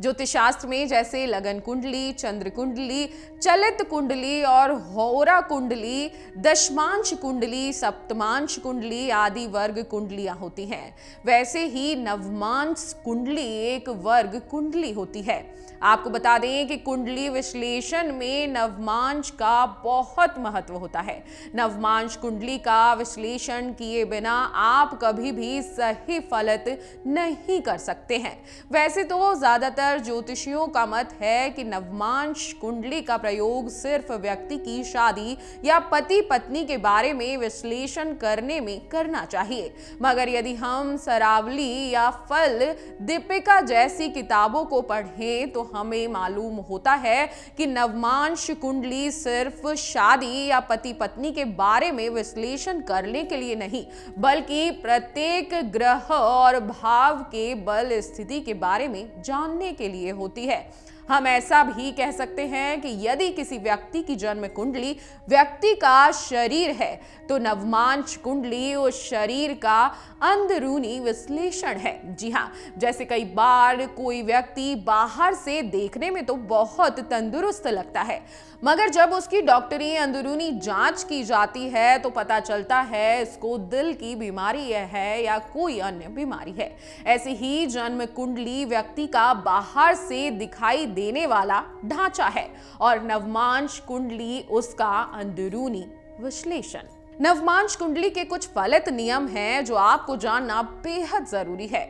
ज्योतिष शास्त्र में जैसे लगन कुंडली, चंद्र कुंडली, चलित कुंडली और होरा कुंडली, दशमांश कुंडली, सप्तमांश कुंडली आदि वर्ग कुंडलियां होती हैं, वैसे ही नवमांश कुंडली एक वर्ग कुंडली होती है। आपको बता दें कि कुंडली विश्लेषण में नवमांश का बहुत महत्व होता है। नवमांश कुंडली का विश्लेषण किए बिना आप कभी भी सही फलित नहीं कर सकते हैं। वैसे तो ज्यादातर ज्योतिषियों का मत है कि नवमांश कुंडली का प्रयोग सिर्फ व्यक्ति की शादी या पति पत्नी के बारे में विश्लेषण करने में करना चाहिए, मगर यदि हम सरावली या फल दीपिका जैसी किताबों को पढ़ें तो हमें मालूम होता है कि नवमांश कुंडली सिर्फ शादी या पति पत्नी के बारे में विश्लेषण करने के लिए नहीं, बल्कि प्रत्येक ग्रह और भाव के बल स्थिति के बारे में जानने के लिए होती है। हम ऐसा भी कह सकते हैं कि यदि किसी व्यक्ति की जन्म कुंडली व्यक्ति का शरीर है तो नवमांश कुंडली उस शरीर का अंदरूनी विश्लेषण है। जी हाँ, जैसे कई बार कोई व्यक्ति बाहर से देखने में तो बहुत तंदुरुस्त लगता है, मगर जब उसकी डॉक्टरी अंदरूनी जांच की जाती है तो पता चलता है इसको दिल की बीमारी है या कोई अन्य बीमारी है। ऐसे ही जन्म कुंडली व्यक्ति का बाहर से दिखाई देने वाला ढांचा है और नवमांश कुंडली उसका अंदरूनी विश्लेषण। नवमांश कुंडली के कुछ फलित नियम हैं जो आपको जानना बेहद जरूरी है।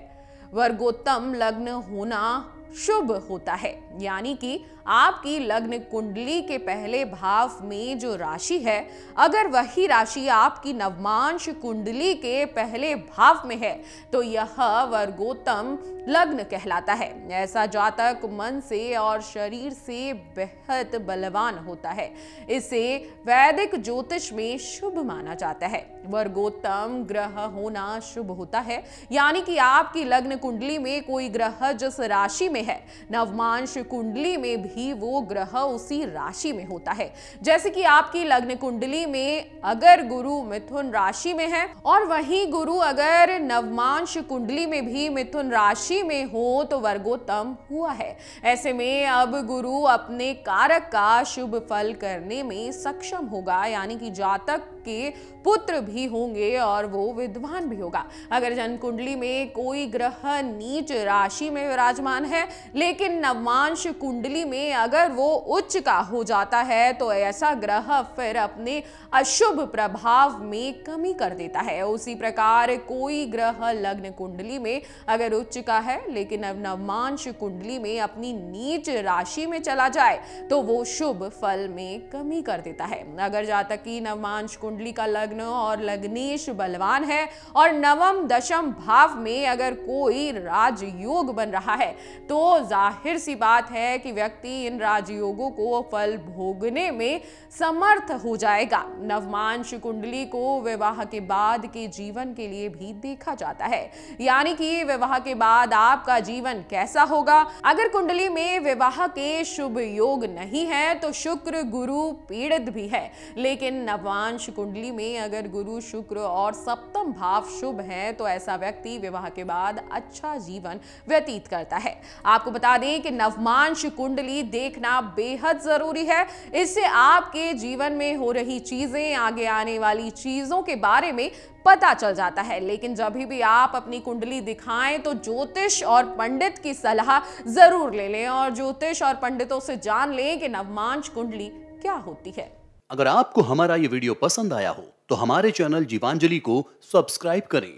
वर्गोत्तम लग्न होना शुभ होता है, यानी कि आपकी लग्न कुंडली के पहले भाव में जो राशि है, अगर वही राशि आपकी नवमांश कुंडली के पहले भाव में है तो यह वर्गोत्तम लग्न कहलाता है। ऐसा जातक मन से और शरीर से बेहद बलवान होता है। इसे वैदिक ज्योतिष में शुभ माना जाता है। वर्गोत्तम ग्रह होना शुभ होता है, यानी कि आपकी लग्न कुंडली में कोई ग्रह जिस राशि में है, नवमांश कुंडली में भी वो ग्रह उसी राशि में होता है। जैसे कि आपकी लग्न कुंडली में अगर गुरु मिथुन राशि में है और वही गुरु अगर नवमांश कुंडली में भी मिथुन राशि में हो तो वर्गोत्तम हुआ है। ऐसे में अब गुरु अपने कारक का शुभ फल करने में सक्षम होगा, यानी कि जातक के पुत्र भी होंगे और वो विद्वान भी होगा। अगर जन्म कुंडली में कोई ग्रह नीच राशि में विराजमान है लेकिन नवमांश कुंडली में अगर वो उच्च का हो जाता है तो ऐसा ग्रह फिर अपने अशुभ प्रभाव में कमी कर देता है। उसी प्रकार कोई ग्रह लग्न कुंडली में अगर उच्च का है लेकिन अब नवमांश कुंडली में अपनी नीच राशि में चला जाए तो वो शुभ फल में कमी कर देता है। अगर जातक की नवमांश कुंडली का लग्न और लग्नेश बलवान है और नवम दशम भाव में अगर कोई राजयोग बन रहा है तो जाहिर सी बात है कि व्यक्ति इन राजयोगों को फल भोगने में समर्थ हो जाएगा। नवमांश कुंडली को विवाह के बाद के जीवन के लिए भी देखा जाता है, यानी कि विवाह के बाद आपका जीवन कैसा होगा। अगर कुंडली में विवाह के शुभ योग नहीं है तो शुक्र गुरु पीड़ित भी है, लेकिन नवमांश कुंडली में अगर गुरु शुक्र और सप्तम भाव शुभ है तो ऐसा व्यक्ति विवाह के बाद अच्छा जीवन व्यतीत करता है। आपको बता दें कि नवमांश कुंडली देखना बेहद जरूरी है। इससे आपके जीवन में हो रही चीजें, आगे आने वाली चीजों के बारे में पता चल जाता है। लेकिन जब भी आप अपनी कुंडली दिखाएं तो ज्योतिष और पंडित की सलाह जरूर ले लें और ज्योतिष और पंडितों से जान लें कि नवमांश कुंडली क्या होती है। अगर आपको हमारा ये वीडियो पसंद आया हो तो हमारे चैनल जीवांजलि को सब्सक्राइब करें